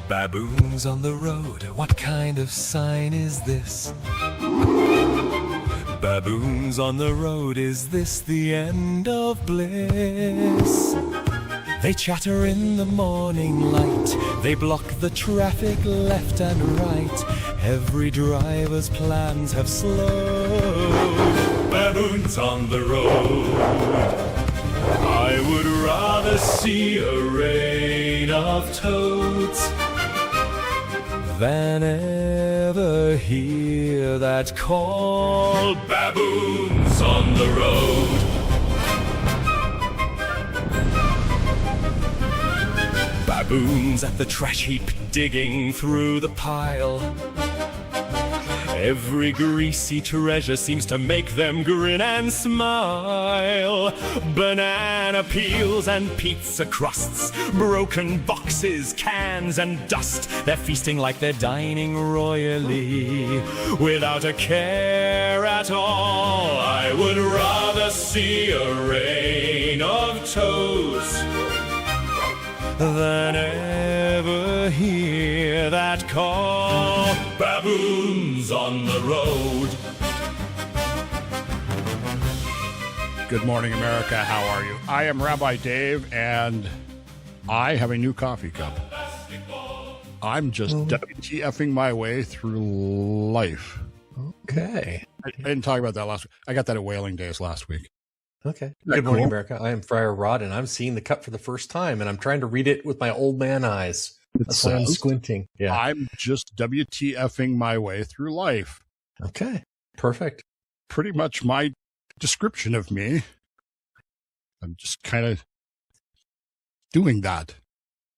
Baboons on the road, what kind of sign is this? Baboons on the road, is this the end of bliss? They chatter in the morning light, they block the traffic left and right. Every driver's plans have slowed. Baboons on the road. I would rather see a rain of toads than ever hear that call. Baboons on the road. Baboons at the trash heap, digging through the pile. Every greasy treasure seems to make them grin and smile. Banana peels and pizza crusts, broken boxes, cans and dust. They're feasting like they're dining royally, without a care at all. I would rather see a rain of toast than ever hear that call. Baboons on the road. Good morning, America. How are you? I am Rabbi Dave, and I have a new coffee cup. I'm just WTFing my way through life. Okay. I didn't talk about that last week. I got that at Whaling Days last week. Okay. Good morning, America. I am Friar Rod, and I'm seeing the cup for the first time, and I'm trying to read it with my old man eyes. That's why I'm squinting. Yeah. I'm just WTFing my way through life. Okay. Perfect. Pretty much my description of me. I'm just kind of doing that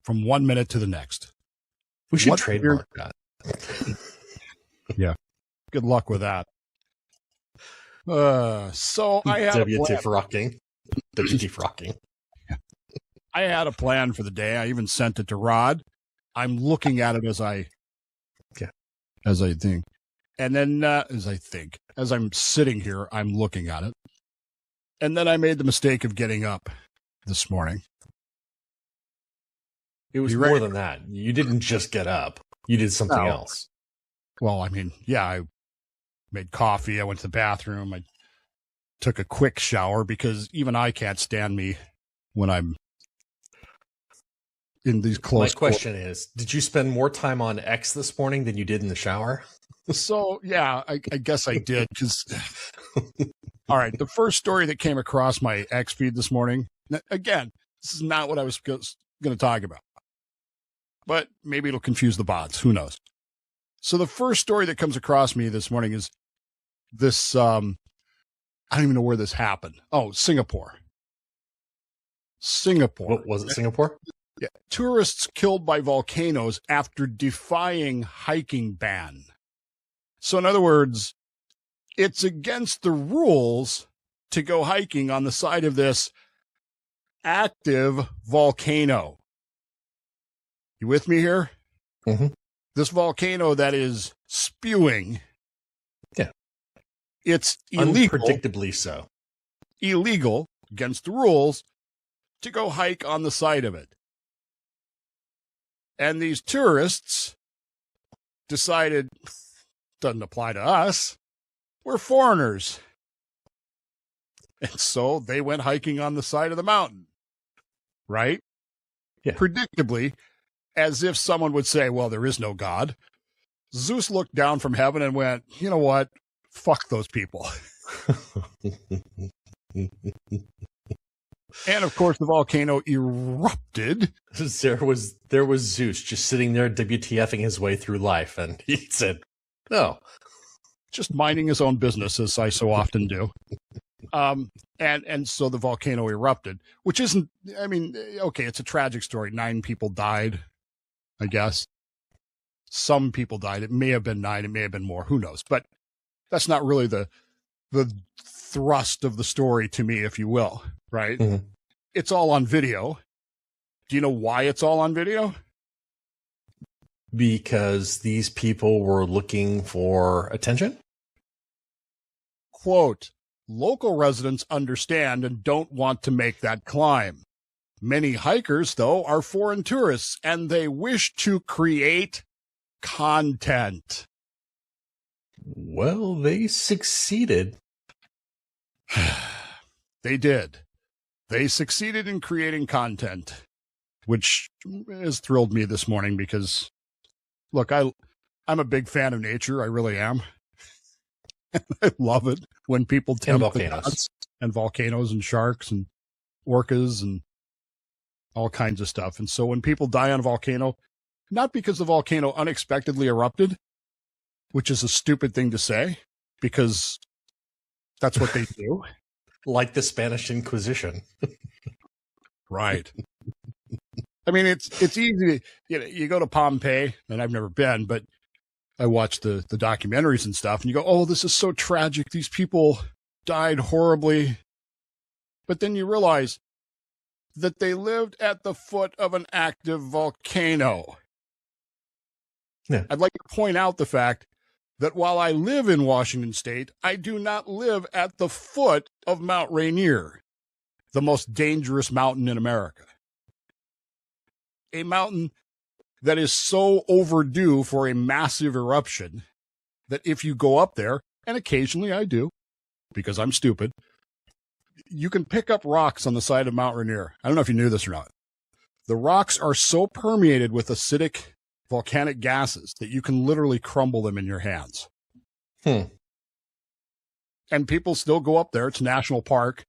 from 1 minute to the next. We should trademark that. Yeah. Good luck with that. So I had WTF-rocking. I had a plan for the day. I even sent it to Rod. I'm looking at it as I think. And then as I'm sitting here, I'm looking at it. And then I made the mistake of getting up this morning. It was more than that. You didn't just get up. You did something else. Well, I mean, yeah, I made coffee. I went to the bathroom. I took a quick shower because even I can't stand me when I'm in these close. My question is, did you spend more time on X this morning than you did in the shower? So, yeah, I guess I did. Because, all right, the first story that came across my X feed this morning, again, this is not what I was going to talk about. But maybe it'll confuse the bots. Who knows? So the first story that comes across me this morning is this, I don't even know where this happened. Oh, Singapore. What was it, Singapore? Yeah. Tourists killed by volcanoes after defying hiking ban. So in other words, it's against the rules to go hiking on the side of this active volcano. You with me here? Mm-hmm. This volcano that is spewing. Yeah. It's illegal. Unpredictably so. Illegal, against the rules, to go hike on the side of it. And these tourists decided, doesn't apply to us. We're foreigners. And so they went hiking on the side of the mountain. Right? Yeah. Predictably, as if someone would say, well, there is no God. Zeus looked down from heaven and went, you know what? Fuck those people. And of course, the volcano erupted. There was Zeus just sitting there WTFing his way through life. And he said, no. Just minding his own business, as I so often do. And so the volcano erupted, which isn't, I mean, okay, it's a tragic story. 9 people died, I guess. Some people died. It may have been 9. It may have been more. Who knows? But that's not really the thrust of the story to me, if you will, right? Mm-hmm. It's all on video. Do you know why it's all on video? Because these people were looking for attention? Quote, local residents understand and don't want to make that climb. Many hikers, though, are foreign tourists, and they wish to create content. Well, they succeeded. They did. They succeeded in creating content, which has thrilled me this morning because, look, I'm a big fan of nature. I really am. I love it when people tempt the gods, and volcanoes and sharks and orcas and all kinds of stuff. And so when people die on a volcano, not because the volcano unexpectedly erupted, which is a stupid thing to say, because that's what they do. Like the Spanish Inquisition. Right. I mean, it's easy to, you go to Pompeii, and I've never been, but I watched the documentaries and stuff, and you go, oh, this is so tragic. These people died horribly. But then you realize that they lived at the foot of an active volcano. Yeah. I'd like to point out the fact that while I live in Washington State, I do not live at the foot of Mount Rainier, the most dangerous mountain in America. A mountain that is so overdue for a massive eruption that if you go up there, and occasionally I do, because I'm stupid, you can pick up rocks on the side of Mount Rainier. I don't know if you knew this or not. The rocks are so permeated with acidic volcanic gases that you can literally crumble them in your hands. And people still go up there. It's a national park.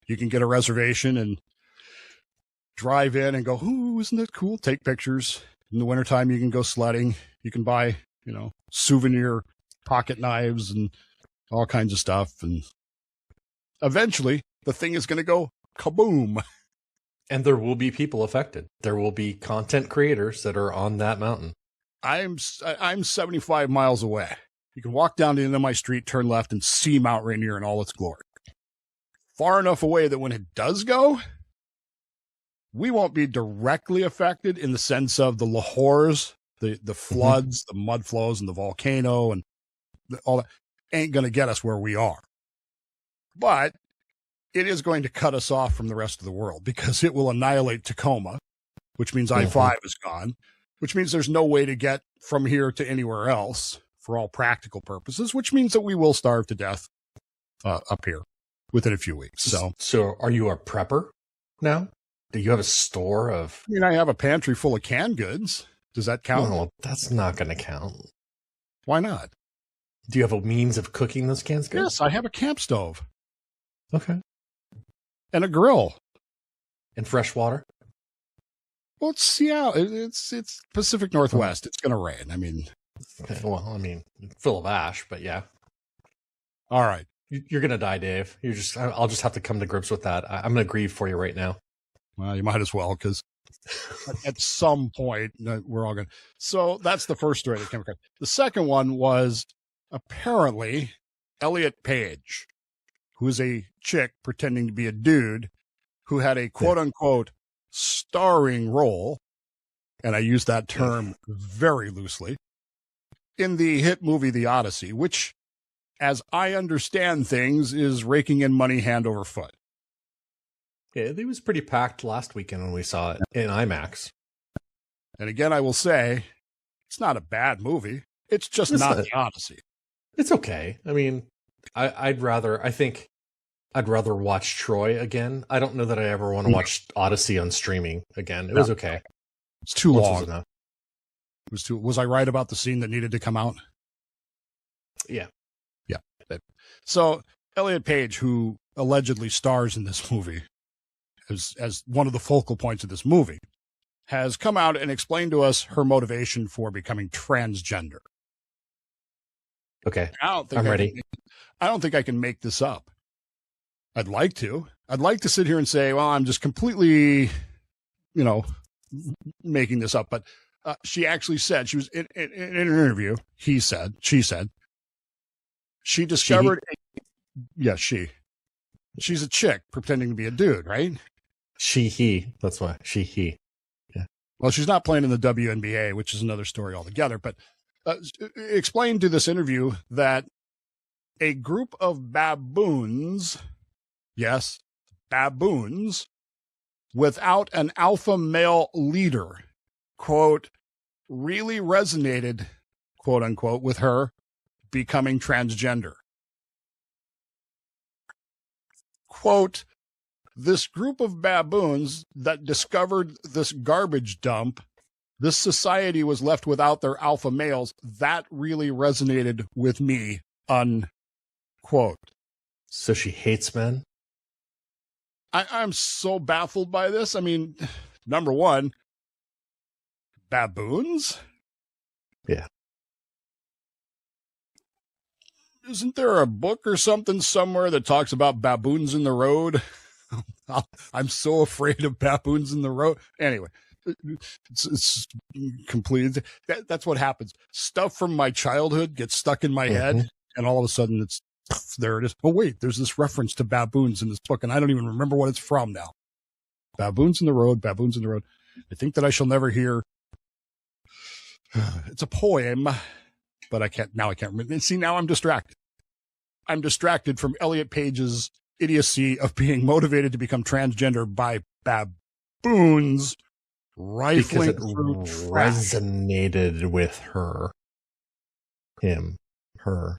You can get a reservation and drive in and go, ooh, isn't that cool? Take pictures. In the wintertime, you can go sledding. You can buy, souvenir pocket knives and all kinds of stuff. And eventually, the thing is going to go kaboom. And there will be people affected. There will be content creators that are on that mountain. I'm 75 miles away. You can walk down the end of my street, turn left, and see Mount Rainier in all its glory. Far enough away that when it does go, we won't be directly affected in the sense of the lahars, the floods, the mud flows, and the volcano, and all that ain't going to get us where we are. But it is going to cut us off from the rest of the world because it will annihilate Tacoma, which means I-5 is gone, which means there's no way to get from here to anywhere else for all practical purposes, which means that we will starve to death up here within a few weeks. So are you a prepper now? Do you have a store of... I mean, I have a pantry full of canned goods. Does that count? No, that's not going to count. Why not? Do you have a means of cooking those canned goods? Yes, I have a camp stove. Okay. And a grill. And fresh water? Well, it's Pacific Northwest. It's going to rain. I mean... Well, full of ash, but yeah. All right. You're going to die, Dave. I'll just have to come to grips with that. I'm going to grieve for you right now. Well, you might as well, because at some point, we're all going to. So that's the first story that came across. The second one was apparently Elliot Page, who is a chick pretending to be a dude who had a quote-unquote starring role, and I use that term very loosely, in the hit movie The Odyssey, which, as I understand things, is raking in money hand over foot. Yeah, it was pretty packed last weekend when we saw it in IMAX. And again, I will say, it's not a bad movie. It's just not The Odyssey. It's okay. I mean, I'd rather watch Troy again. I don't know that I ever want to watch Odyssey on streaming again. It was okay. It's too long. Was I right about the scene that needed to come out? Yeah. Yeah. So Elliot Page, who allegedly stars in this movie as one of the focal points of this movie, has come out and explained to us her motivation for becoming transgender. Okay. I'm ready. I don't think I can make this up. I'd like to. I'd like to sit here and say, well, I'm just completely, making this up. But she actually said, she was in an interview, she said, she discovered, she's a chick pretending to be a dude, right? He. That's why. He. Yeah. Well, she's not playing in the WNBA, which is another story altogether. But explained to this interview that a group of baboons, yes, baboons, without an alpha male leader, quote, really resonated, quote unquote, with her becoming transgender. Quote, this group of baboons that discovered this garbage dump, this society was left without their alpha males. That really resonated with me, unquote. So she hates men? I'm so baffled by this. I mean, number one, baboons? Yeah. Isn't there a book or something somewhere that talks about baboons in the road? I'm so afraid of baboons in the road. Anyway, it's complete. That's what happens. Stuff from my childhood gets stuck in my head, and all of a sudden there it is. Oh, wait, there's this reference to baboons in this book, and I don't even remember what it's from now. Baboons in the road, baboons in the road. I think that I shall never hear. It's a poem, but I can't remember. See, now I'm distracted. I'm distracted from Elliot Page's idiocy of being motivated to become transgender by baboons rifling through trash. Resonated with her. Him. Her.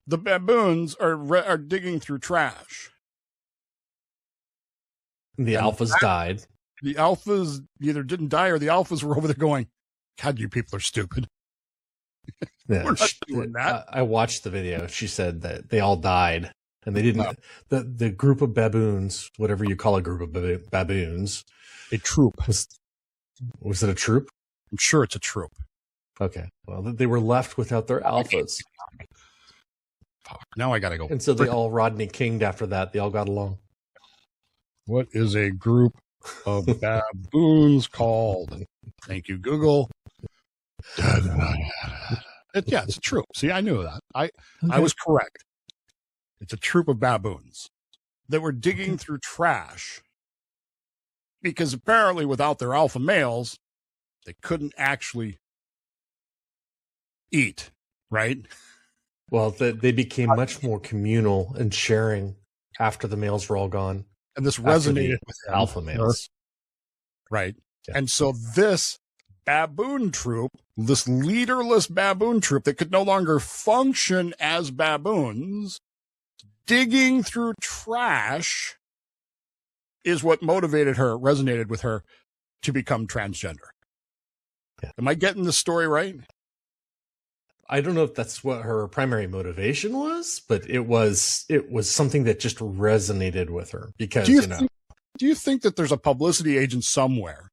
The baboons are digging through trash. The alphas died. The alphas either didn't die or the alphas were over there going, God, you people are stupid. Yeah, We're not doing that. I watched the video. She said that they all died. And they didn't. No. The group of baboons, whatever you call a group of baboons. A troop. Was it a troop? I'm sure it's a troop. Okay. Well, they were left without their alphas. Now I got to go. And so they all Rodney King'd after that. They all got along. What is a group of baboons called? Thank you, Google. It's a troop. See, I knew that. I was correct. It's a troop of baboons that were digging through trash because apparently without their alpha males, they couldn't actually eat, right? Well, they became much more communal and sharing after the males were all gone. And this resonated with alpha males. Right. Yeah. And so this baboon troop, this leaderless baboon troop that could no longer function as baboons, digging through trash is what motivated her, resonated with her to become transgender. Yeah. Am I getting the story right? I don't know if that's what her primary motivation was, but it was something that just resonated with her because, do you think that there's a publicity agent somewhere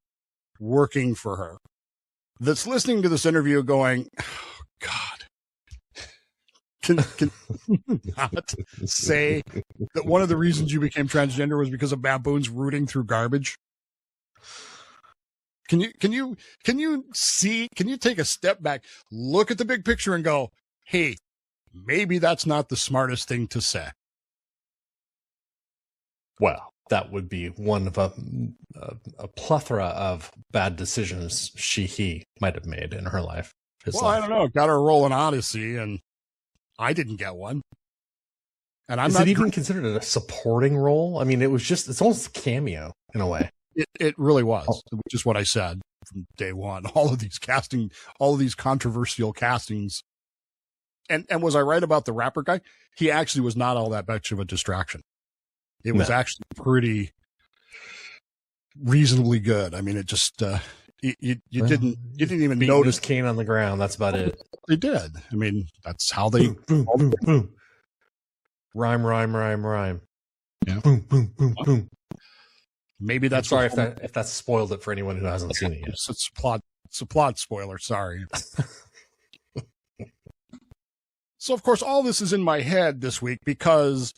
working for her that's listening to this interview going, oh, God, can not say that one of the reasons you became transgender was because of baboons rooting through garbage? Can you take a step back, look at the big picture and go, hey, maybe that's not the smartest thing to say. Well, that would be one of a plethora of bad decisions he might have made in her life. I don't know. Got her role in Odyssey, and I didn't get one. And Is it even considered a supporting role? I mean, it's almost a cameo in a way. It really was, which is what I said from day one. All of these controversial castings. And was I right about the rapper guy? He actually was not all that much of a distraction. It was actually pretty reasonably good. I mean, it just you didn't even notice cane on the ground. That's about it. They did. I mean, that's how they boom, boom, boom. Rhyme. Yeah. Boom, boom, boom, boom. Maybe that's sorry if that's spoiled it for anyone who hasn't seen it yet. It's a plot spoiler. Sorry. So, of course, all this is in my head this week because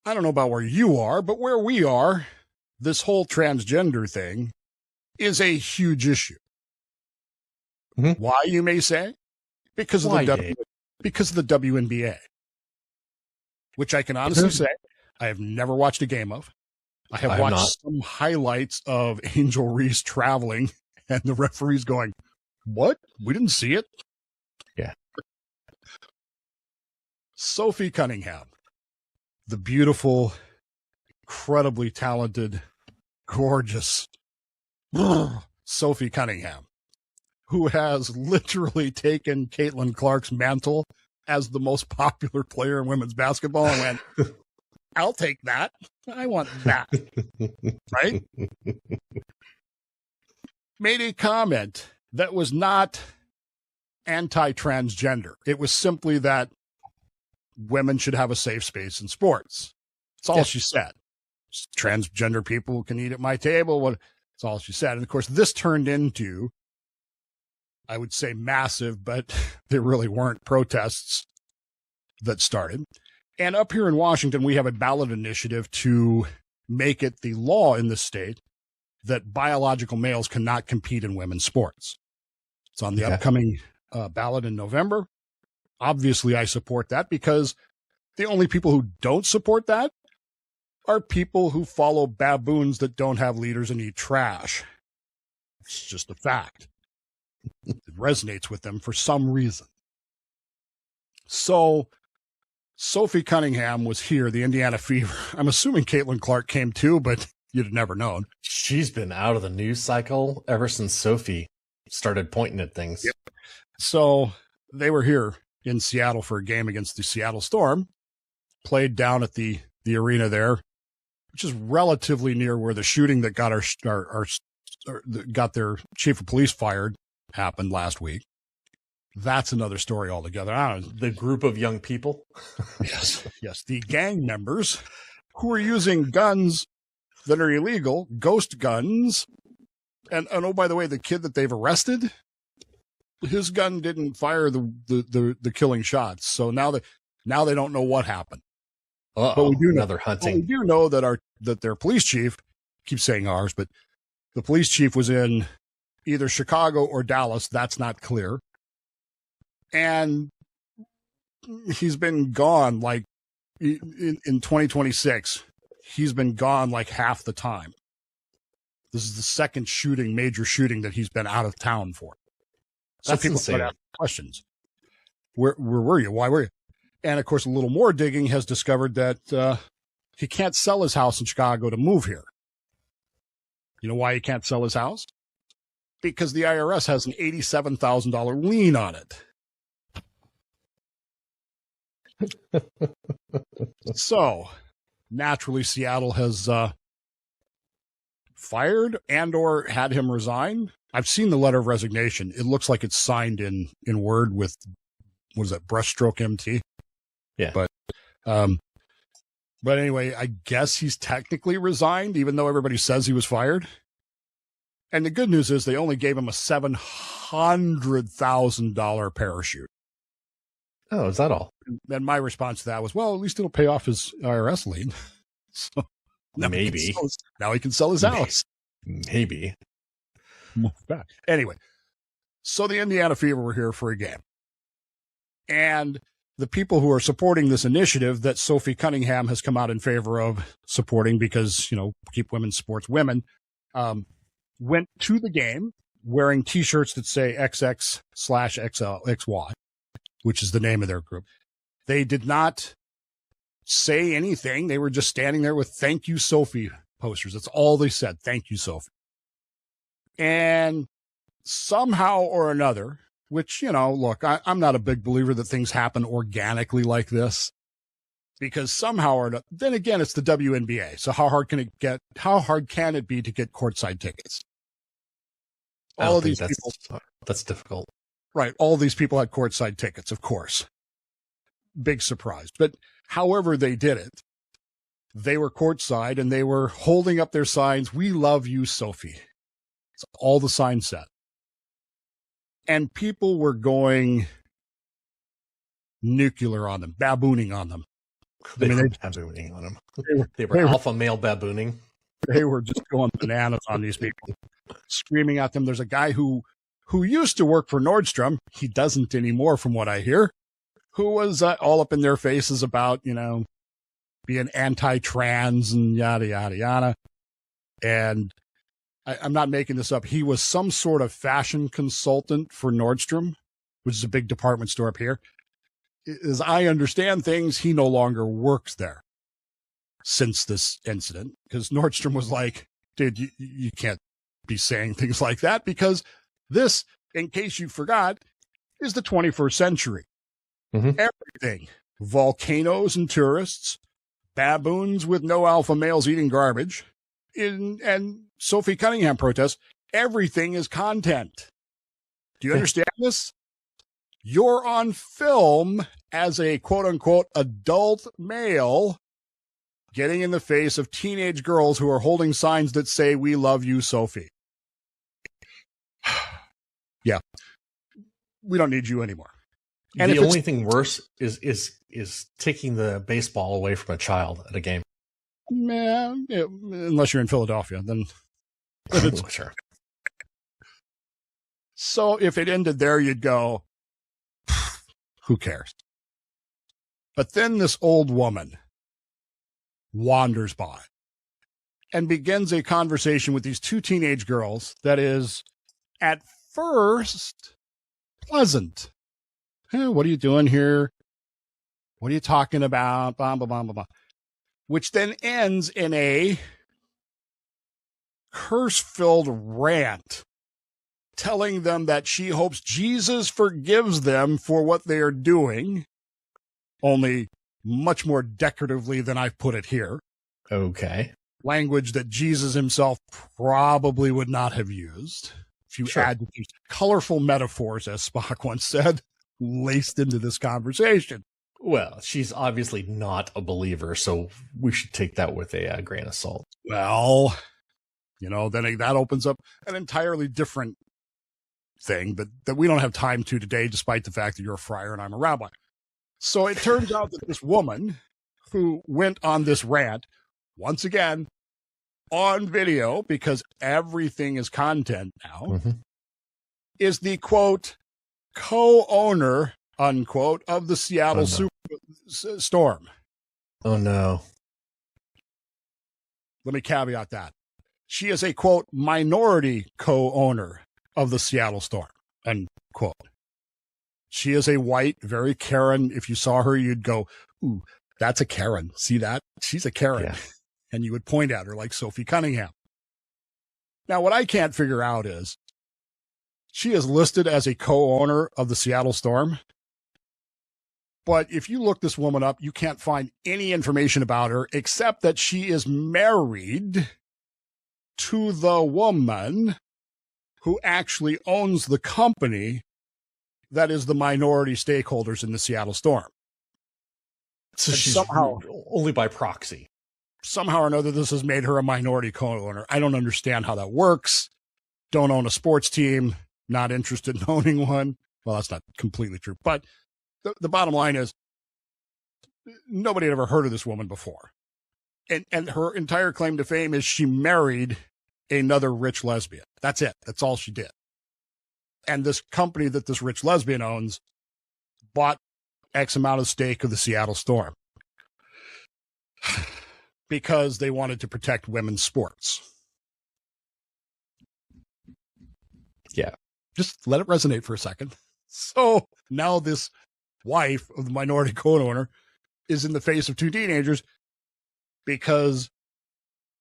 I don't know about where you are, but where we are, this whole transgender thing is a huge issue. Mm-hmm. Why, you may say? Because of the WNBA, which I can honestly say I have never watched a game of. I have watched some highlights of Angel Reese traveling and the referees going, what? We didn't see it? Yeah. Sophie Cunningham, the beautiful incredibly talented, gorgeous Sophie Cunningham, who has literally taken Caitlin Clark's mantle as the most popular player in women's basketball and went, I'll take that. I want that. Right? Made a comment that was not anti-transgender. It was simply that women should have a safe space in sports. That's all she said. Transgender people can eat at my table. That's all she said. And of course, this turned into, I would say massive, but there really weren't, protests that started. And up here in Washington, we have a ballot initiative to make it the law in the state that biological males cannot compete in women's sports. It's on the upcoming ballot in November. Obviously, I support that because the only people who don't support that are people who follow baboons that don't have leaders and eat trash. It's just a fact. It resonates with them for some reason. So Sophie Cunningham was here, the Indiana Fever. I'm assuming Caitlin Clark came too, but you'd have never known. She's been out of the news cycle ever since Sophie started pointing at things. Yep. So they were here in Seattle for a game against the Seattle Storm, played down at the arena there, which is relatively near where the shooting that got got their chief of police fired happened last week. That's another story altogether. I don't know. The group of young people. Yes. The gang members who are using guns that are illegal, ghost guns. And oh, by the way, the kid that they've arrested, his gun didn't fire the killing shots. So now they don't know what happened. But we do know they're hunting. We do know that their police chief, keep saying ours, but the police chief was in either Chicago or Dallas. That's not clear. And he's been gone like in 2026. He's been gone like half the time. This is the second major shooting that he's been out of town for. So That's people insane. start asking questions. Where were you? Why were you? And of course, a little more digging has discovered that he can't sell his house in Chicago to move here. You know why he can't sell his house? Because the IRS has an $87,000 lien on it. So, naturally, Seattle has fired and or had him resign. I've seen the letter of resignation. It looks like it's signed in Word with, what is that, brushstroke MT? Yeah. But anyway, I guess he's technically resigned, even though everybody says he was fired. And the good news is they only gave him a $700,000 parachute. Oh, is that all? And my response to that was, well, at least it'll pay off his IRS lien. So maybe. Now he can sell his house. Maybe. Anyway, so the Indiana Fever were here for a game. And the people who are supporting this initiative that Sophie Cunningham has come out in favor of supporting because, keep women's sports women, went to the game wearing T-shirts that say XX/XY, which is the name of their group. They did not say anything. They were just standing there with "Thank you, Sophie" posters. That's all they said. Thank you, Sophie. And somehow or another, which, look, I'm not a big believer that things happen organically like this, because somehow or another, then again, it's the WNBA. So how hard can it be to get courtside tickets? All of these people, that's difficult. Right. All these people had courtside tickets, of course. Big surprise. But however they did it, they were courtside and they were holding up their signs. "We love you, Sophie." It's all the signs said. And people were going nuclear on them, babooning on them. They were babooning on them. They were alpha male babooning. They were just going bananas on these people, screaming at them. There's a guy who used to work for Nordstrom. He doesn't anymore, from what I hear, who was all up in their faces about, being anti-trans and yada, yada, yada. And I'm not making this up. He was some sort of fashion consultant for Nordstrom, which is a big department store up here. As I understand things, he no longer works there. since this incident, because Nordstrom was like, dude, you can't be saying things like that, because this, in case you forgot, is the 21st century. Everything, volcanoes and tourists, baboons with no alpha males eating garbage, and Sophie Cunningham protests, everything is content. Do you understand this? You're on film as a quote-unquote adult male getting in the face of teenage girls who are holding signs that say, "We love you, Sophie." Yeah. We don't need you anymore. And the only thing worse is taking the baseball away from a child at a game. Man, unless you're in Philadelphia, then Sure. So if it ended there, you'd go, who cares? But then this old woman wanders by and begins a conversation with these two teenage girls that is, at first, pleasant. Hey, what are you doing here? What are you talking about? Blah, blah, blah, blah, blah. Which then ends in a curse-filled rant telling them that she hopes Jesus forgives them for what they are doing, only much more decoratively than I've put it here. Okay. Language that Jesus himself probably would not have used. If you add these colorful metaphors, as Spock once said, laced into this conversation. Well, she's obviously not a believer, so we should take that with a grain of salt. Well, then that opens up an entirely different thing, but that we don't have time to today, despite the fact that you're a friar and I'm a rabbi. So it turns out that this woman who went on this rant, once again, on video, because everything is content now, is the, quote, co-owner, unquote, of the Seattle Storm. Oh, no. Let me caveat that. She is a, quote, minority co-owner of the Seattle Storm, unquote. She is a white, very Karen. If you saw her, you'd go, ooh, that's a Karen. See that? She's a Karen. Yeah. And you would point at her like Sophie Cunningham. Now, what I can't figure out is she is listed as a co-owner of the Seattle Storm. But if you look this woman up, you can't find any information about her except that she is married to the woman who actually owns the company that is the minority stakeholders in the Seattle Storm. So she's somehow only by proxy. Somehow or another, this has made her a minority co-owner. I don't understand how that works. Don't own a sports team. Not interested in owning one. Well, that's not completely true. But the bottom line is nobody had ever heard of this woman before. And her entire claim to fame is she married another rich lesbian. That's it. That's all she did. And this company that this rich lesbian owns bought X amount of stake of the Seattle Storm because they wanted to protect women's sports. Yeah. Just let it resonate for a second. So now this wife of the minority co-owner is in the face of two teenagers because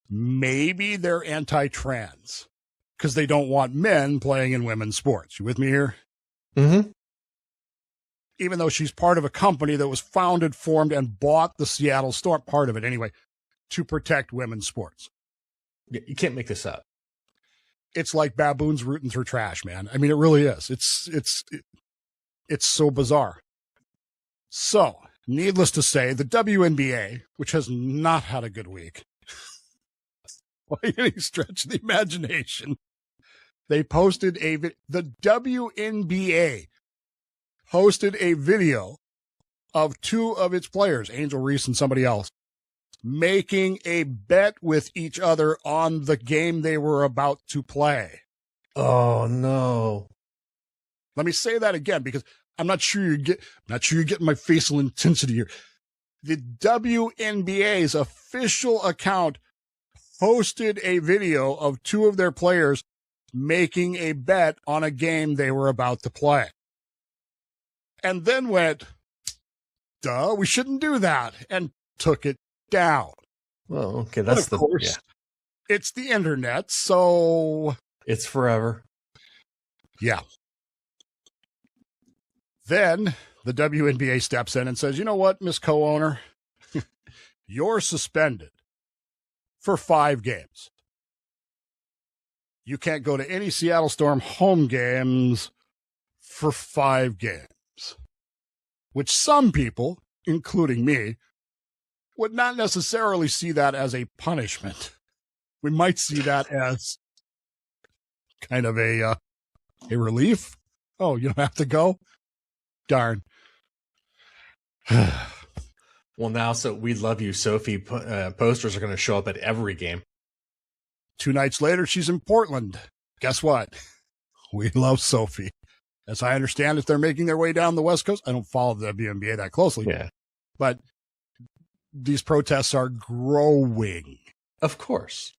maybe they're anti-trans because they don't want men playing in women's sports. You with me here? Mm-hmm. Even though she's part of a company that was founded, formed, and bought the Seattle Storm, part of it anyway, to protect women's sports. You can't make this up. It's like baboons rooting through trash, man. I mean, it really is. It's so bizarre. So, needless to say, the WNBA, which has not had a good week, by any stretch of the imagination, they posted the WNBA posted a video of two of its players, Angel Reese and somebody else, making a bet with each other on the game they were about to play. Oh no. Let me say that again because I'm not sure you're getting my facial intensity here. The WNBA's official account posted a video of two of their players making a bet on a game they were about to play. And then went, duh, we shouldn't do that, and took it down. Well, okay, But that's of course, it's the internet, so it's forever. yeah. Then the WNBA steps in and says, you know what, Miss Co-owner, you're suspended for 5 games. You can't go to any Seattle Storm home games for 5 games, which some people, including me, would not necessarily see that as a punishment. We might see that as kind of a relief. Oh, you don't have to go? Darn. Well, now, so We Love You, Sophie posters are going to show up at every game. 2 nights later, she's in Portland. Guess what? We love Sophie. As I understand, if they're making their way down the West Coast, I don't follow the WNBA that closely. Yeah. But these protests are growing. Of course.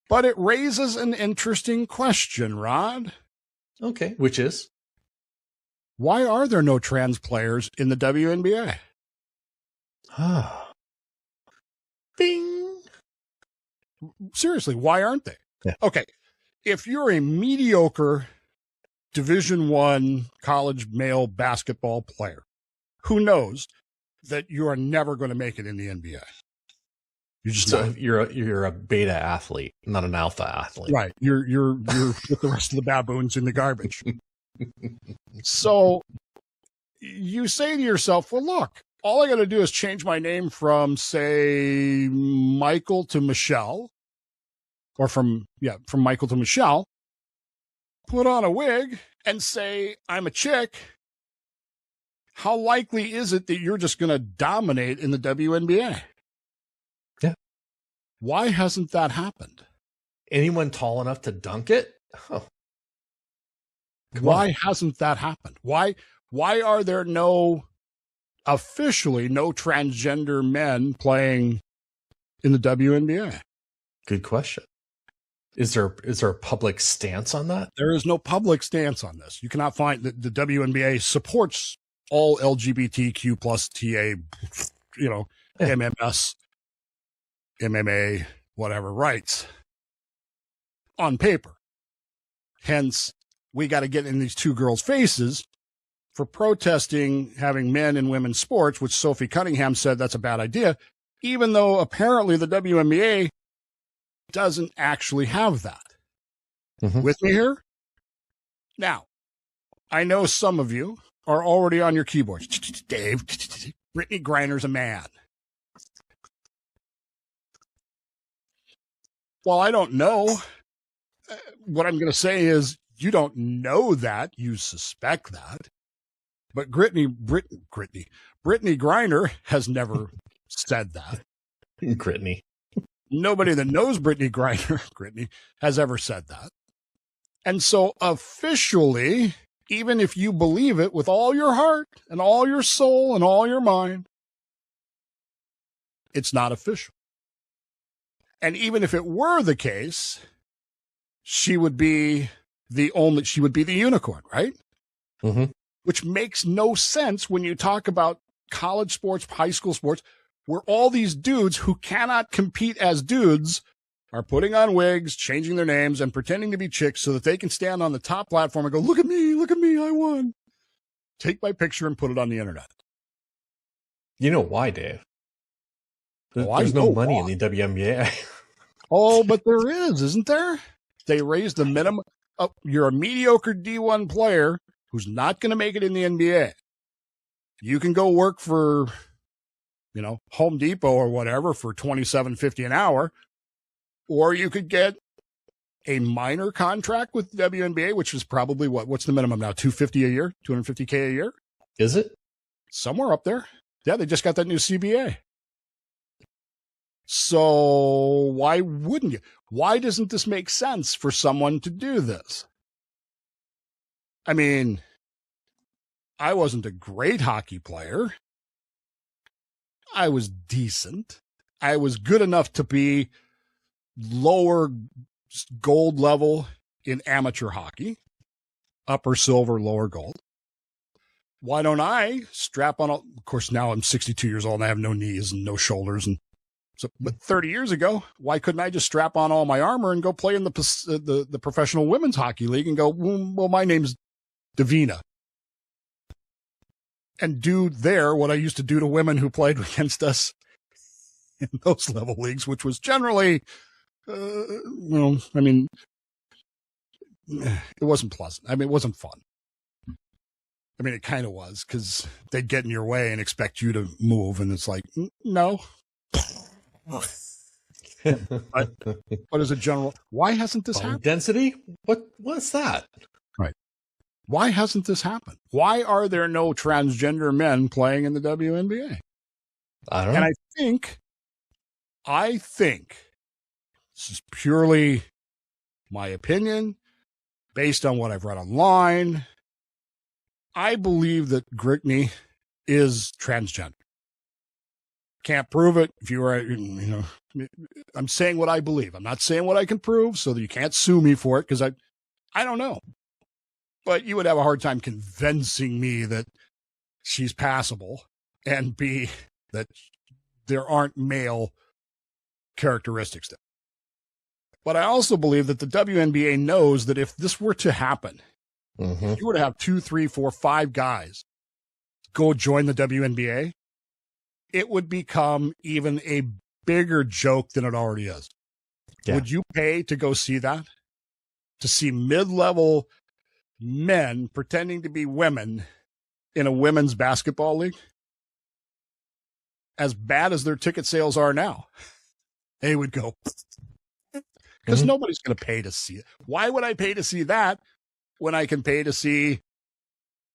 But it raises an interesting question, Rod. Okay, which is? Why are there no trans players in the WNBA? Bing. Seriously, why aren't they? Yeah. Okay, if you're a mediocre Division I college male basketball player, who knows that you are never going to make it in the NBA? You're a beta athlete, not an alpha athlete. Right. You're with the rest of the baboons in the garbage. So you say to yourself, well, look, all I got to do is change my name from, say, Michael to Michelle, or from Michael to Michelle, put on a wig and say I'm a chick. How likely is it that you're just going to dominate in the WNBA? Yeah. Why hasn't that happened? Anyone tall enough to dunk it? Oh. Why hasn't that happened? Why are there officially no transgender men playing in the WNBA? Good question. Is there a public stance on that? There is no public stance on this. You cannot find that the WNBA supports all LGBTQ plus TA, MMS, MMA, whatever rights on paper. Hence, we got to get in these 2 girls' faces for protesting having men and women's sports, which Sophie Cunningham said that's a bad idea, even though apparently the WNBA doesn't actually have that. Mm-hmm. With me here? Now, I know some of you are already on your keyboards. Dave, Brittany Griner's a man. Well, I don't know. What I'm going to say is you don't know that. You suspect that. But Brittany Griner has never said that. Brittany. Nobody that knows Brittany Griner, has ever said that. And so officially, even if you believe it with all your heart and all your soul and all your mind, it's not official. And even if it were the case, she would be the unicorn, right? Mm-hmm. Which makes no sense when you talk about college sports, high school sports, where all these dudes who cannot compete as dudes are putting on wigs, changing their names, and pretending to be chicks so that they can stand on the top platform and go, look at me, I won. Take my picture and put it on the internet. You know why, Dave? There's no money in the WNBA. Oh, but there is, isn't there? They raised the minimum. Oh, you're a mediocre D1 player who's not going to make it in the NBA. You can go work for, Home Depot or whatever for $27.50 an hour, or you could get a minor contract with the WNBA, which is probably what's the minimum now? $250 a year, $250K a year. Is it? Somewhere up there. Yeah, they just got that new CBA. So why wouldn't you? Why doesn't this make sense for someone to do this? I mean, I wasn't a great hockey player. I was decent. I was good enough to be lower gold level in amateur hockey, upper silver, lower gold. Why don't I strap on? Of course, now I'm 62 years old and I have no knees and no shoulders and So, but 30 years ago, why couldn't I just strap on all my armor and go play in the professional women's hockey league and go, well, my name's Davina, and do there what I used to do to women who played against us in those level leagues, which was generally, it wasn't pleasant. I mean, it wasn't fun. I mean, it kind of was, because they'd get in your way and expect you to move, and it's like, no. But as a general, why hasn't this happened? Density? What's that? Right. Why hasn't this happened? Why are there no transgender men playing in the WNBA? I don't know. And I think this is purely my opinion based on what I've read online. I believe that Brittany is transgender. Can't prove it. If you are, I'm saying what I believe. I'm not saying what I can prove, so that you can't sue me for it, because I don't know. But you would have a hard time convincing me that she's passable, and B, that there aren't male characteristics there. But I also believe that the WNBA knows that if this were to happen, you were to have 2, 3, 4, 5 guys go join the WNBA, it would become even a bigger joke than it already is. Yeah. Would you pay to go see that? To see mid-level men pretending to be women in a women's basketball league? As bad as their ticket sales are now, they would go. Because nobody's going to pay to see it. Why would I pay to see that when I can pay to see,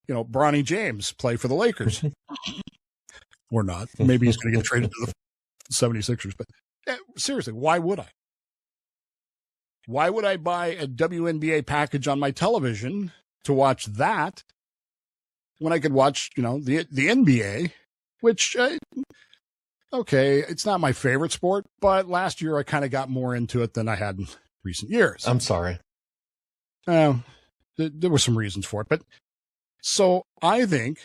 Bronny James play for the Lakers? Or not. Maybe he's going to get traded to the 76ers. But seriously, why would I? Why would I buy a WNBA package on my television to watch that when I could watch, the NBA, which, okay, it's not my favorite sport, but last year I kind of got more into it than I had in recent years. I'm sorry. There were some reasons for it. But so I think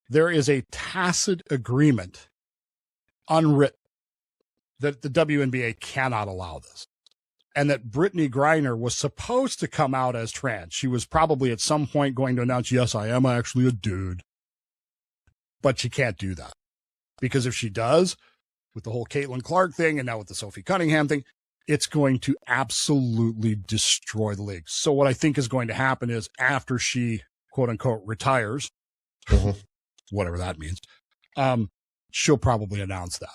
there is a tacit agreement, unwritten, that the WNBA cannot allow this. And that Brittany Griner was supposed to come out as trans. She was probably at some point going to announce, yes, I am actually a dude. But she can't do that. Because if she does, with the whole Caitlin Clark thing and now with the Sophie Cunningham thing, it's going to absolutely destroy the league. So what I think is going to happen is after she, quote unquote, retires, whatever that means, she'll probably announce that.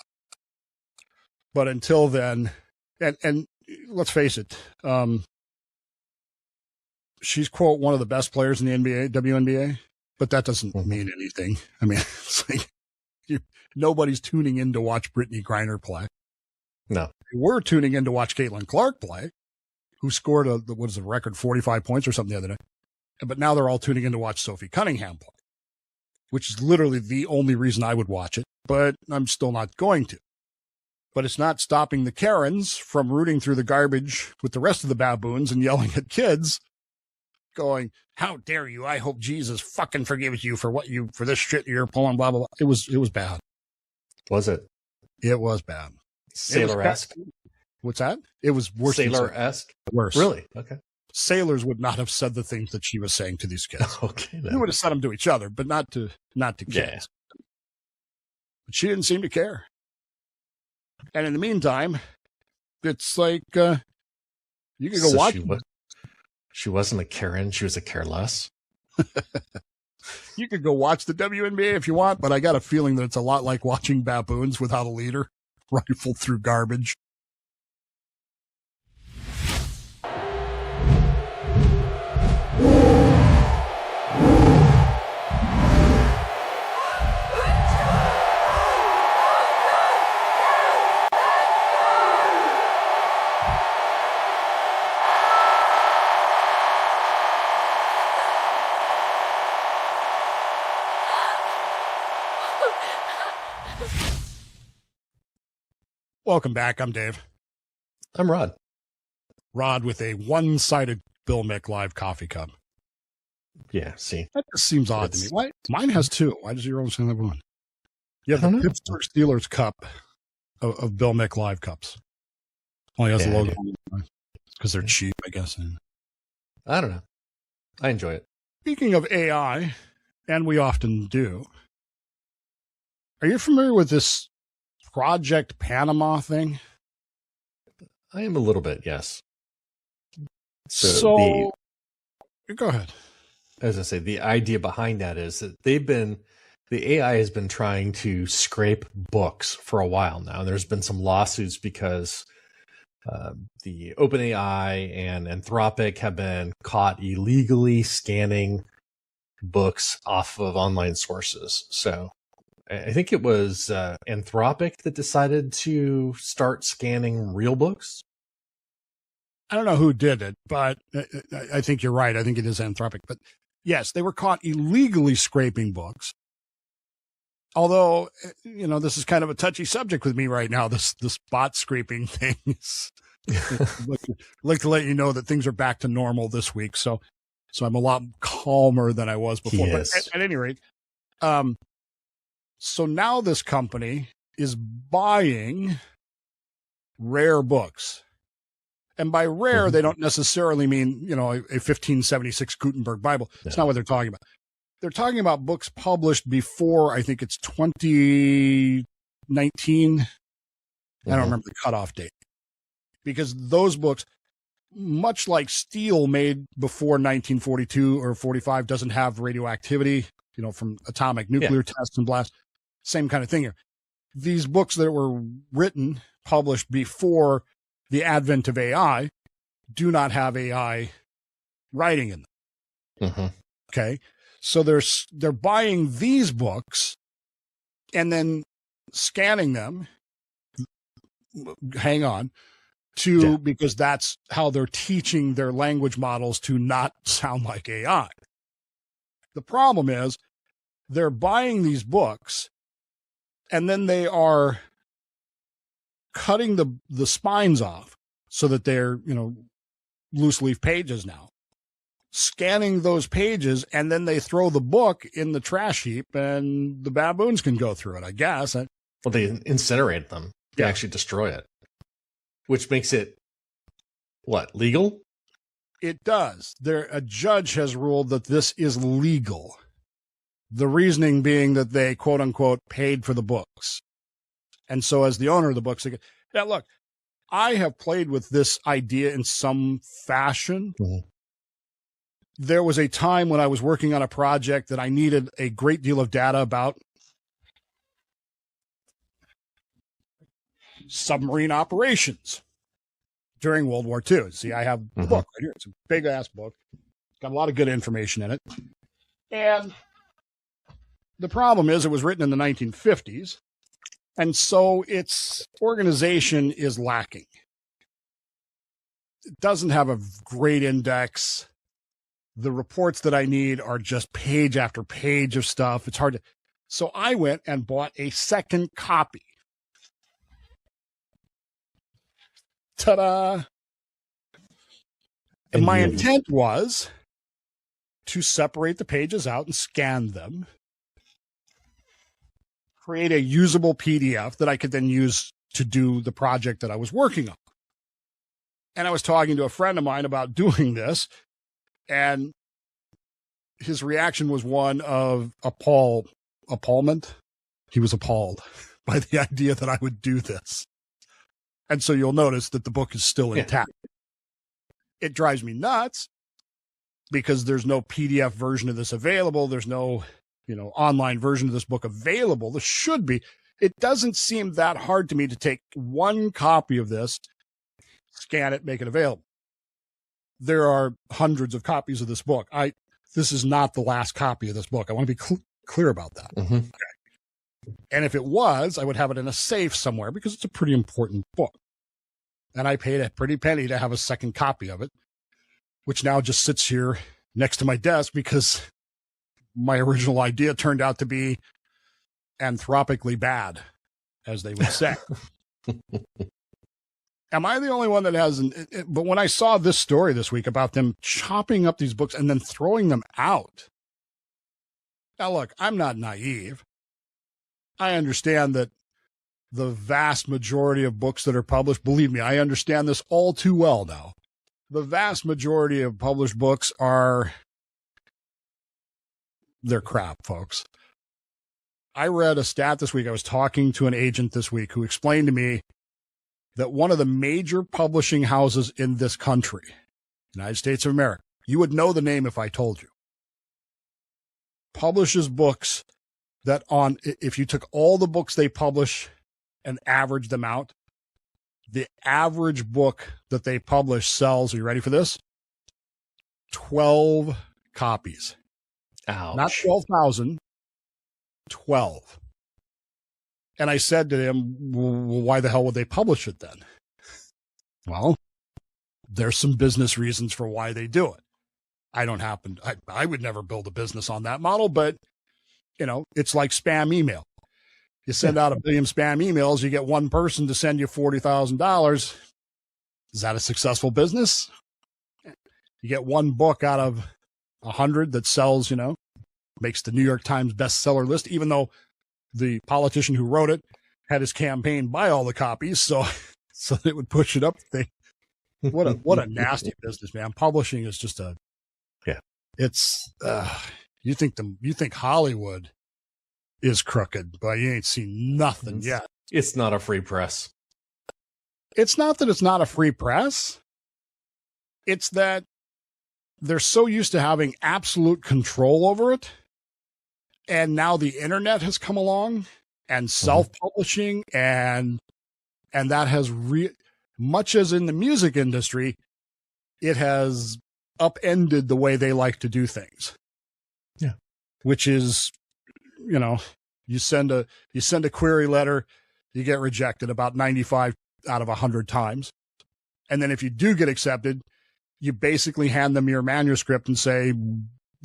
But until then, and let's face it, she's, quote, one of the best players in the NBA, WNBA, but that doesn't mean anything. I mean, it's like nobody's tuning in to watch Brittany Griner play. No. We're tuning in to watch Caitlin Clark play, who scored a record 45 points or something the other night. But now they're all tuning in to watch Sophie Cunningham play, which is literally the only reason I would watch it, but I'm still not going to. But it's not stopping the Karens from rooting through the garbage with the rest of the baboons and yelling at kids, going, how dare you? I hope Jesus fucking forgives you for this shit you're pulling, blah, blah, blah. It was bad. Was it? It was bad. Sailor-esque? What's that? It was worse. Sailor-esque? Worse. Really? Okay. Sailors would not have said the things that she was saying to these kids. Okay. They would have said them to each other, but not to kids. Yeah. But she didn't seem to care. And in the meantime, it's like you could go watch. She wasn't a Karen. She was a careless. You could go watch the WNBA if you want, but I got a feeling that it's a lot like watching baboons without a leader rifle through garbage. Welcome back. I'm Dave. I'm Rod. Rod with a one-sided Bill Mick live coffee cup. Yeah, see. That just seems odd to me. Why? Mine has two. Why does your own have one? You have the Pittsburgh Steelers cup of Bill Mick Live Cups. Only has the logo because they're Yeah. cheap, I guess. I don't know. I enjoy it. Speaking of AI, and we often do, are you familiar with this Project Panama thing? I am a little bit, yes. So go ahead. As I say, the idea behind that is that the AI has been trying to scrape books for a while now. There's been some lawsuits because the OpenAI and Anthropic have been caught illegally scanning books off of online sources. So I think it was Anthropic that decided to start scanning real books. I don't know who did it, but I think you're right. I think it is Anthropic. But yes, they were caught illegally scraping books. Although, this is kind of a touchy subject with me right now, this bot scraping things. I'd like to let you know that things are back to normal this week. So I'm a lot calmer than I was before. Yes. But at any rate, so now this company is buying rare books. And by rare, they don't necessarily mean, a 1576 Gutenberg Bible. That's not what they're talking about. They're talking about books published before, I think it's 2019. I don't remember the cutoff date. Because those books, much like steel made before 1942 or 45, doesn't have radioactivity, from atomic nuclear tests and blasts. Same kind of thing here. These books that were written, published before the advent of AI, do not have AI writing in them. Okay. So they're buying these books and then scanning them. Hang on. Because that's how they're teaching their language models to not sound like AI. The problem is they're buying these books and then they are cutting the spines off so that they're, loose leaf pages now, scanning those pages, and then they throw the book in the trash heap and the baboons can go through it, I guess. Well, they incinerate them. They actually destroy it, which makes it, legal? It does. A judge has ruled that this is legal. The reasoning being that they, quote unquote, paid for the books. And so as the owner of the books, they go, yeah, look, I have played with this idea in some fashion. There was a time when I was working on a project that I needed a great deal of data about submarine operations during World War II. See, I have the book right here. It's a big ass book. Got a lot of good information in it. And the problem is it was written in the 1950s. And so its organization is lacking. It doesn't have a great index. The reports that I need are just page after page of stuff. It's hard to. So I went and bought a second copy. Ta-da! And my intent was to separate the pages out and scan them, create a usable PDF that I could then use to do the project that I was working on. And I was talking to a friend of mine about doing this, and his reaction was one of appallment. He was appalled by the idea that I would do this. And so you'll notice that the book is still intact. It drives me nuts because there's no PDF version of this available. There's no online version of this book available. There should be. It doesn't seem that hard to me to take one copy of this, scan it, make it available. There are hundreds of copies of this book. This is not the last copy of this book. I want to be clear about that. Okay. And if it was, I would have it in a safe somewhere because it's a pretty important book. And I paid a pretty penny to have a second copy of it, which now just sits here next to my desk because my original idea turned out to be anthropically bad, as they would say. Am I the only one that hasn't? But when I saw this story this week about them chopping up these books and then throwing them out. Now, look, I'm not naive. I understand that the vast majority of books that are published, believe me, I understand this all too well now. The vast majority of published books they're crap, folks. I read a stat this week. I was talking to an agent this week who explained to me that one of the major publishing houses in this country, United States of America, you would know the name if I told you, publishes books that if you took all the books they publish and averaged them out, the average book that they publish sells, are you ready for this? 12 copies. Ouch. Not 12,000, 12. And I said to him, well, why the hell would they publish it then? Well, there's some business reasons for why they do it. I would never build a business on that model, but it's like spam email. You send out 1 billion spam emails, you get one person to send you $40,000. Is that a successful business? You get one book out of 100 that sells, makes the New York Times bestseller list, even though the politician who wrote it had his campaign buy all the copies, so that it would push it up. What a nasty business, man. Publishing is just it's you think Hollywood is crooked, but you ain't seen nothing yet. It's not a free press. It's not that it's not a free press. It's that they're so used to having absolute control over it. And now the internet has come along and self-publishing and that has much as in the music industry, it has upended the way they like to do things. Yeah. Which is, you send a query letter, you get rejected about 95 out of 100 times. And then if you do get accepted, you basically hand them your manuscript and say,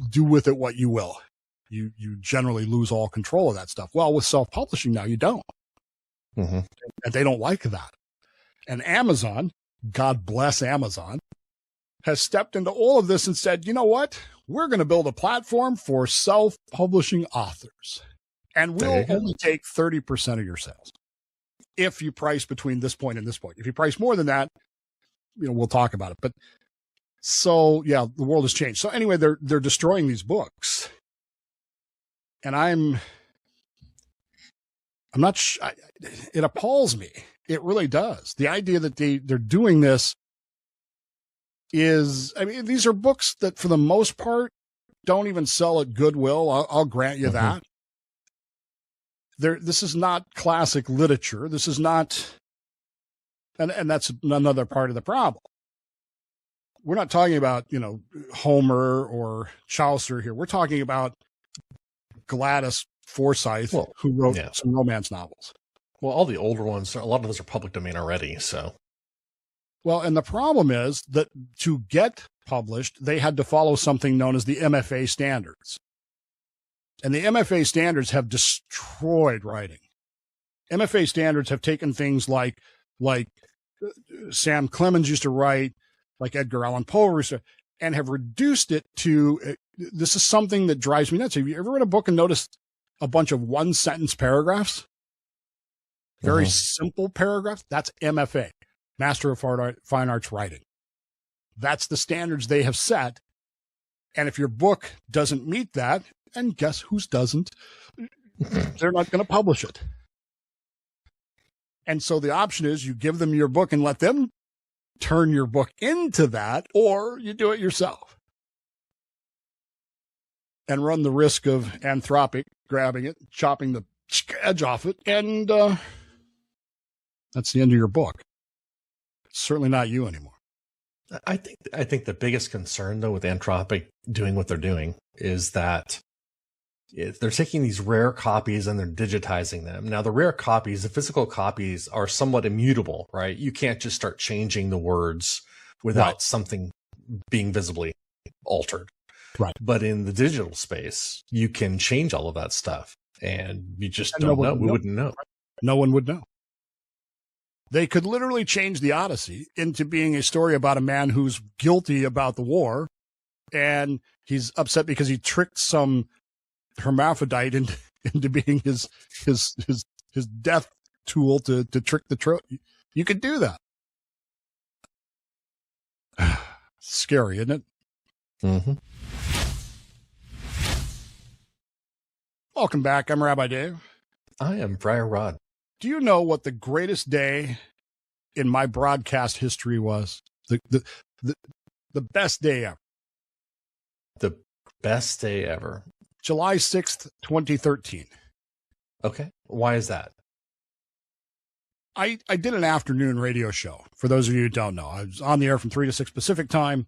do with it what you will. You generally lose all control of that stuff. Well, with self-publishing now, you don't. And they don't like that. And Amazon, God bless Amazon, has stepped into all of this and said, you know what? We're going to build a platform for self-publishing authors. And we'll only take 30% of your sales if you price between this point and this point. If you price more than that, we'll talk about it. But so, yeah, the world has changed. So anyway, they're destroying these books. And I'm not it appalls me. It really does. The idea that they're doing this is, these are books that for the most part don't even sell at Goodwill. I'll grant you that. This is not classic literature. This is not, and that's another part of the problem. We're not talking about, Homer or Chaucer here. We're talking about Gladys Forsyth, who wrote some romance novels. Well, all the older ones, a lot of those are public domain already, so. Well, and the problem is that to get published, they had to follow something known as the MFA standards. And the MFA standards have destroyed writing. MFA standards have taken things like Sam Clemens used to write, like Edgar Allan Poe, and have reduced it to, this is something that drives me nuts. Have you ever read a book and noticed a bunch of one-sentence paragraphs? Very simple paragraphs? That's MFA, Master of Fine Arts Writing. That's the standards they have set. And if your book doesn't meet that, and guess whose doesn't, they're not going to publish it. And so the option is you give them your book and let them turn your book into that, or you do it yourself and run the risk of Anthropic grabbing it, chopping the edge off it, and that's the end of your book. It's certainly not you anymore. I think the biggest concern, though, with Anthropic doing what they're doing is that they're taking these rare copies and they're digitizing them. Now, the rare copies, the physical copies, are somewhat immutable, right? You can't just start changing the words without something being visibly altered. Right. But in the digital space, you can change all of that stuff, and you just don't know. We wouldn't know. No one would know. They could literally change the Odyssey into being a story about a man who's guilty about the war, and he's upset because he tricked some hermaphrodite into being his death tool to trick the troll. You could do that. Scary, isn't it? Mm-hmm. Welcome back. I'm Rabbi Dave. I am Friar Rod. Do you know what the greatest day in my broadcast history was? The best day ever. The best day ever. July 6th, 2013. Okay. Why is that? I did an afternoon radio show. For those of you who don't know, I was on the air from 3 to 6 Pacific time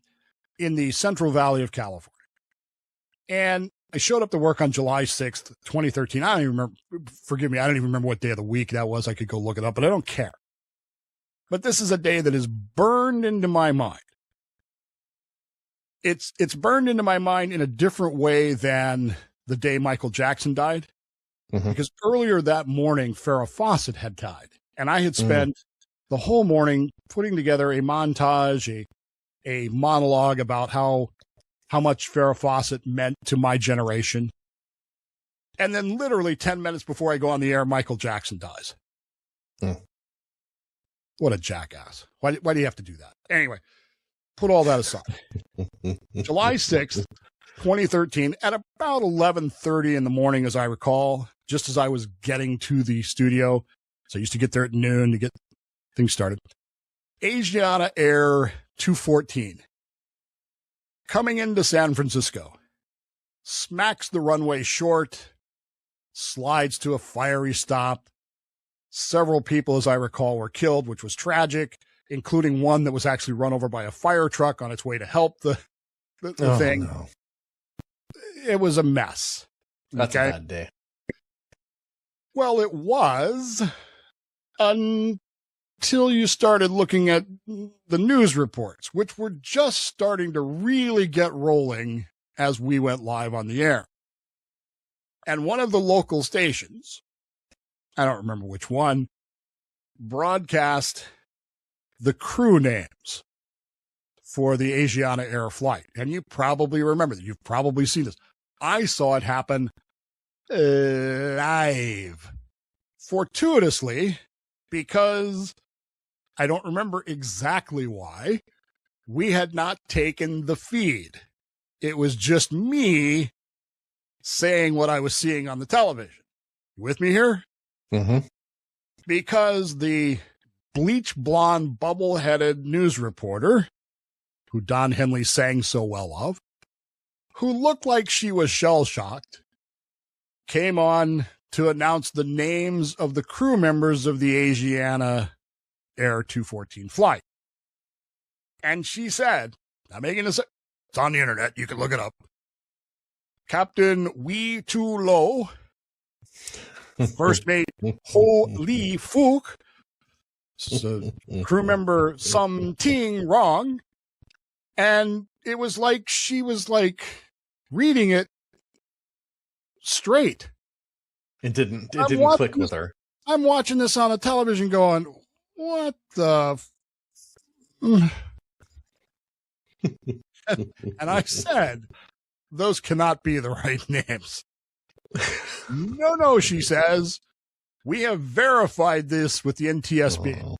in the Central Valley of California. And I showed up to work on July 6th, 2013. I don't even remember, forgive me, I don't even remember what day of the week that was. I could go look it up, but I don't care. But this is a day that is burned into my mind. It's burned into my mind in a different way than the day Michael Jackson died. Mm-hmm. Because earlier that morning, Farrah Fawcett had died. And I had spent the whole morning putting together a montage, a monologue about how much Farrah Fawcett meant to my generation. And then literally 10 minutes before I go on the air, Michael Jackson dies. What a jackass. Why do you have to do that? Anyway, put all that aside. July 6th, 2013, at about 11:30 in the morning, as I recall, just as I was getting to the studio. So I used to get there at noon to get things started. Asiana Air 214, coming into San Francisco, smacks the runway short, slides to a fiery stop. Several people, as I recall, were killed, which was tragic, including one that was actually run over by a fire truck on its way to help the thing. No. It was a mess. That's a bad day. Well, it was until you started looking at the news reports, which were just starting to really get rolling as we went live on the air. And one of the local stations, I don't remember which one, broadcast the crew names for the Asiana Air flight. And you probably remember that. You've probably seen this. I saw it happen live. Fortuitously, because I don't remember exactly why, we had not taken the feed. It was just me saying what I was seeing on the television. You with me here? Mm-hmm. Because the bleach blonde, bubble-headed news reporter, who Don Henley sang so well of, who looked like she was shell-shocked, came on to announce the names of the crew members of the Asiana Air 214 flight. And she said, I'm making this, it's on the internet, you can look it up. Captain Wee Tu Lo, First Mate Ho Lee Fook, so crew member Some Ting Wrong. And it was like she was like reading it straight. It didn't click with her. I'm watching this on the television going, what the and I said, those cannot be the right names. No, she says, we have verified this with the NTSB. Oh.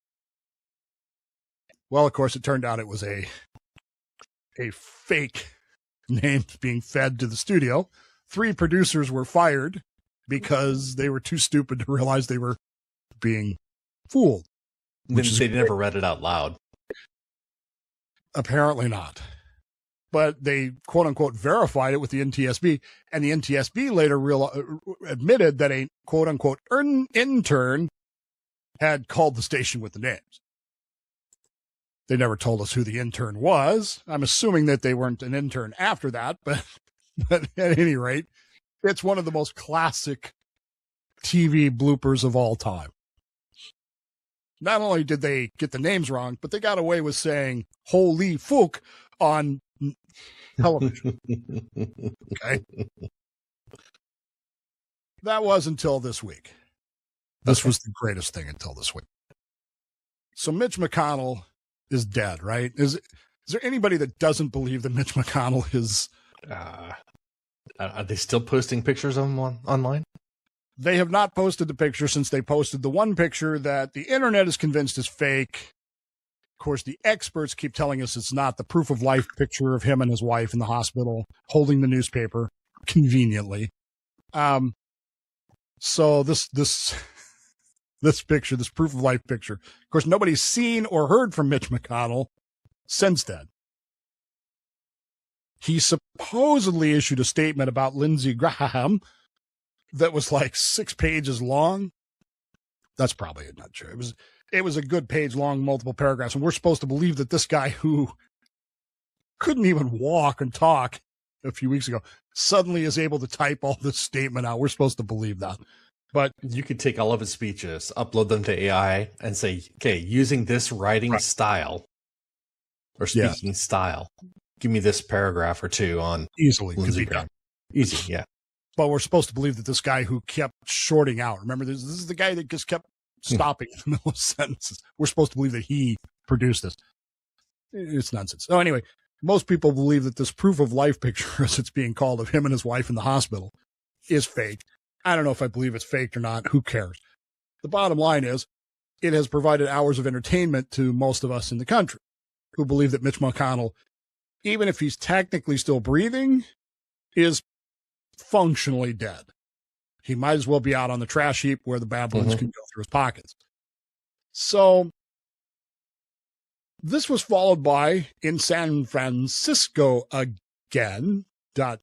Well, of course, it turned out it was a fake name being fed to the studio. 3 producers were fired because they were too stupid to realize they were being fooled. They never read it out loud. Apparently not. But they, quote unquote, verified it with the NTSB. And the NTSB later admitted that a, quote unquote, intern had called the station with the names. They never told us who the intern was. I'm assuming that they weren't an intern after that, but at any rate, it's one of the most classic TV bloopers of all time. Not only did they get the names wrong, but they got away with saying holy fuck on television. Okay. That was until this week. This was the greatest thing until this week. So Mitch McConnell is dead, right? Is there anybody that doesn't believe that Mitch McConnell is... Are they still posting pictures of him online? They have not posted the picture since they posted the one picture that the internet is convinced is fake. Of course, the experts keep telling us it's not. The proof of life picture of him and his wife in the hospital holding the newspaper conveniently. So this picture, this proof of life picture, of course, nobody's seen or heard from Mitch McConnell since then. He supposedly issued a statement about Lindsey Graham that was like 6 pages long. That's probably not true. It was a good page long, multiple paragraphs. And we're supposed to believe that this guy who couldn't even walk and talk a few weeks ago suddenly is able to type all this statement out. We're supposed to believe that. But you could take all of his speeches, upload them to AI, and say, okay, using this writing style or speaking style, give me this paragraph or two on easily Lindsey Graham. Easy, yeah. But we're supposed to believe that this guy who kept shorting out, remember, this is the guy that just kept stopping in the middle of sentences. We're supposed to believe that he produced this. It's nonsense. So anyway, most people believe that this proof of life picture, as it's being called, of him and his wife in the hospital is fake. I don't know if I believe it's faked or not. Who cares? The bottom line is it has provided hours of entertainment to most of us in the country who believe that Mitch McConnell, even if he's technically still breathing, is functionally dead. He might as well be out on the trash heap where the baboons can go through his pockets. So this was followed by, in San Francisco again, the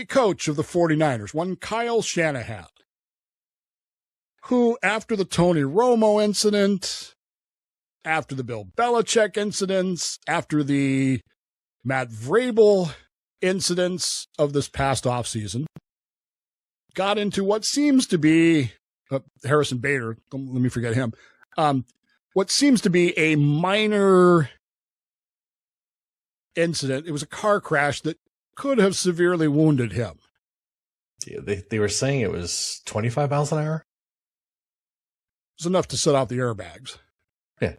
coach of the 49ers, one Kyle Shanahan, who after the Tony Romo incident, after the Bill Belichick incidents, after the Matt Vrabel incidents of this past offseason, got into what seems to be Harrison Bader. Let me forget him. What seems to be a minor incident. It was a car crash that could have severely wounded him. Yeah, they were saying it was 25 miles an hour. It was enough to set off the airbags. Yeah.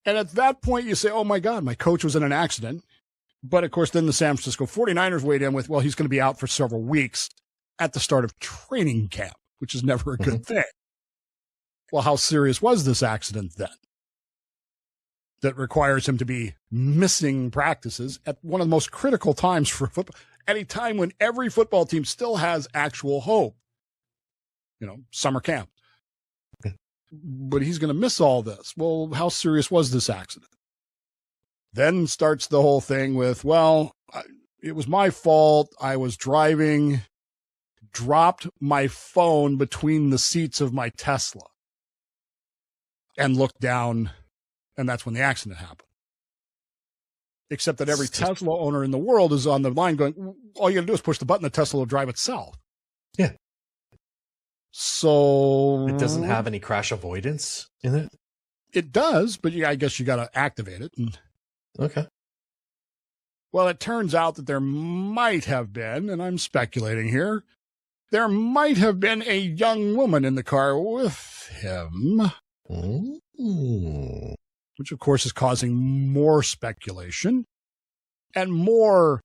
And at that point, you say, oh, my God, my coach was in an accident. But, of course, then the San Francisco 49ers weighed in with, well, he's going to be out for several weeks at the start of training camp, which is never a good thing. Well, how serious was this accident then that requires him to be missing practices at one of the most critical times for football, at a time when every football team still has actual hope? You know, summer camp. But he's going to miss all this. Well, how serious was this accident? Then starts the whole thing with, well, it was my fault. I was driving, dropped my phone between the seats of my Tesla and looked down, and that's when the accident happened. Except that every Tesla owner in the world is on the line going, all you got to do is push the button, the Tesla will drive itself. Yeah. So it doesn't have any crash avoidance in it? It does, but I guess you got to activate it. Okay. Well, it turns out that there might have been, and I'm speculating here, there might have been a young woman in the car with him, which of course is causing more speculation and more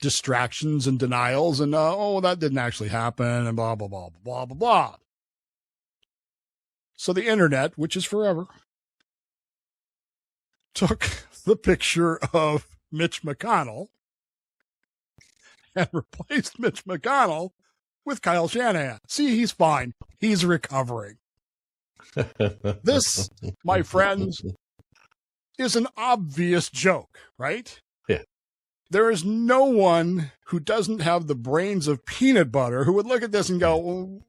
distractions and denials and, that didn't actually happen and blah, blah, blah, blah, blah, blah. So the internet, which is forever, took the picture of Mitch McConnell and replaced Mitch McConnell with Kyle Shanahan. See, he's fine. He's recovering. This, my friends, is an obvious joke, right? Yeah. There is no one who doesn't have the brains of peanut butter who would look at this and go,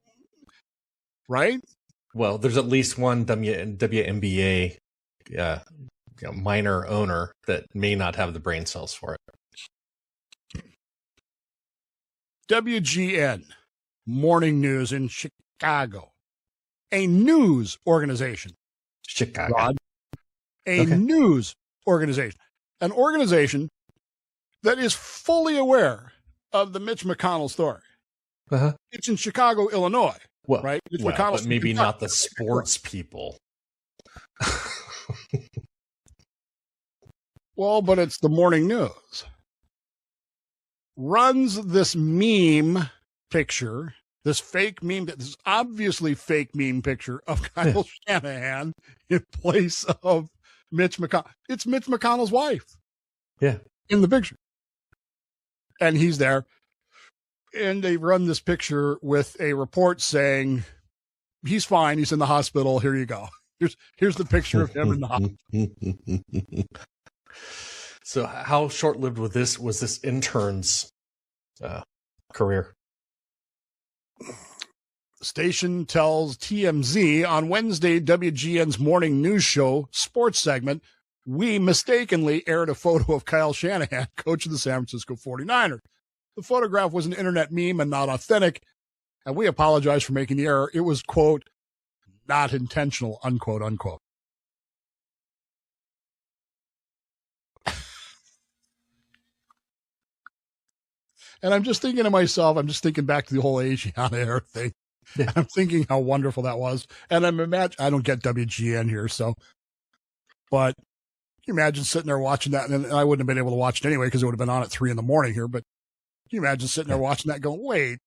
right? Well, there's at least one WNBA minor owner that may not have the brain cells for it. WGN, morning news in Chicago. A news organization. Chicago. Rod, news organization. An organization that is fully aware of the Mitch McConnell story. Uh-huh. It's in Chicago, Illinois. Well, right? Mitch but maybe not the sports people. Well, but it's the morning news. runs this meme picture, this fake meme, this obviously fake meme picture of Kyle Shanahan in place of Mitch McConnell. It's Mitch McConnell's wife. Yeah. In the picture. And he's there. And they run this picture with a report saying, he's fine. He's in the hospital. Here you go. Here's the picture of him in the hospital. So how short-lived was this intern's career? The station tells TMZ on Wednesday, WGN's morning news show sports segment, we mistakenly aired a photo of Kyle Shanahan, coach of the San Francisco 49ers. The photograph was an internet meme and not authentic, and we apologize for making the error. It was, quote, not intentional, unquote, unquote. And I'm just thinking to myself, I'm just thinking back to the whole Asiana Air thing. Yeah. I'm thinking how wonderful that was. And I don't get WGN here, so. But can you imagine sitting there watching that? And I wouldn't have been able to watch it anyway because it would have been on at 3 a.m. here. But can you imagine sitting there watching that going, wait,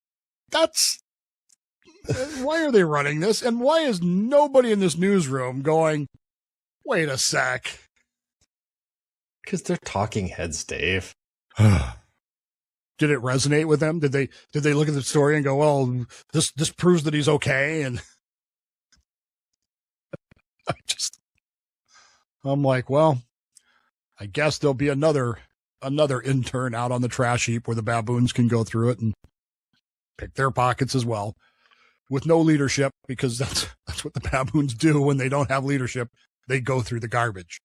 why are they running this? And why is nobody in this newsroom going, wait a sec? Because they're talking heads, Dave. Did it resonate with them? Did they look at the story and go, well, this proves that he's okay? And I'm like, well, I guess there'll be another intern out on the trash heap where the baboons can go through it and pick their pockets as well, with no leadership, because that's what the baboons do when they don't have leadership. They go through the garbage.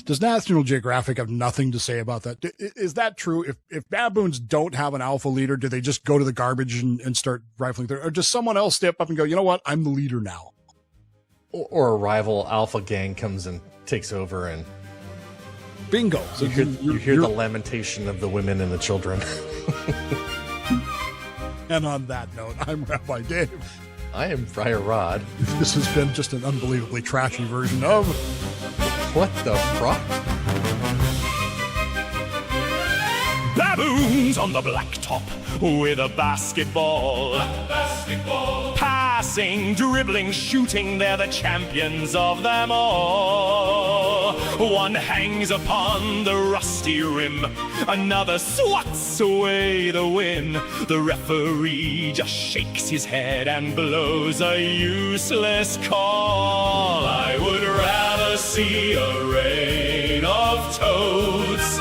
Does National Geographic have nothing to say about that? Is that true? If baboons don't have an alpha leader, do they just go to the garbage and start rifling through? Or does someone else step up and go, you know what, I'm the leader now? Or a rival alpha gang comes and takes over and... Bingo. So you hear the lamentation of the women and the children. And on that note, I'm Rabbi Dave. I am Friar Rod. This has been just an unbelievably trashy version of... What the Frock? Baboons on the blacktop with a basketball. Passing, dribbling, shooting, they're the champions of them all. One hangs upon the rusty rim, another swats away the win. The referee just shakes his head and blows a useless call. I would rather see a rain of toads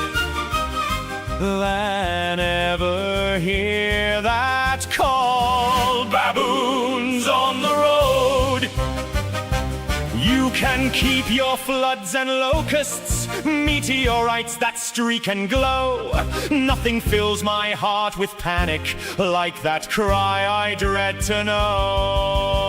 than ever hear that call. Baboons on the road. You can keep your floods and locusts, meteorites that streak and glow. Nothing fills my heart with panic like that cry I dread to know.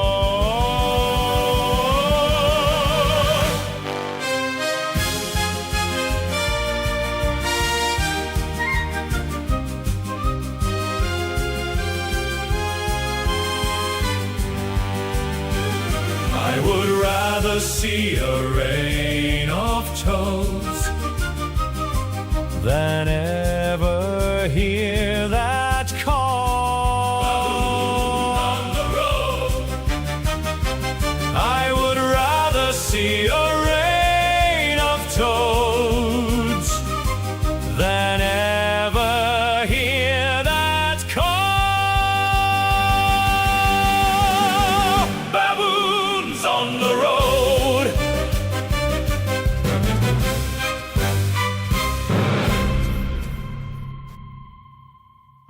I would rather see a rain of toads than ever hear that call. Baboon on the road. I would rather see a rain of toads than ever hear that call. Baboons on the road.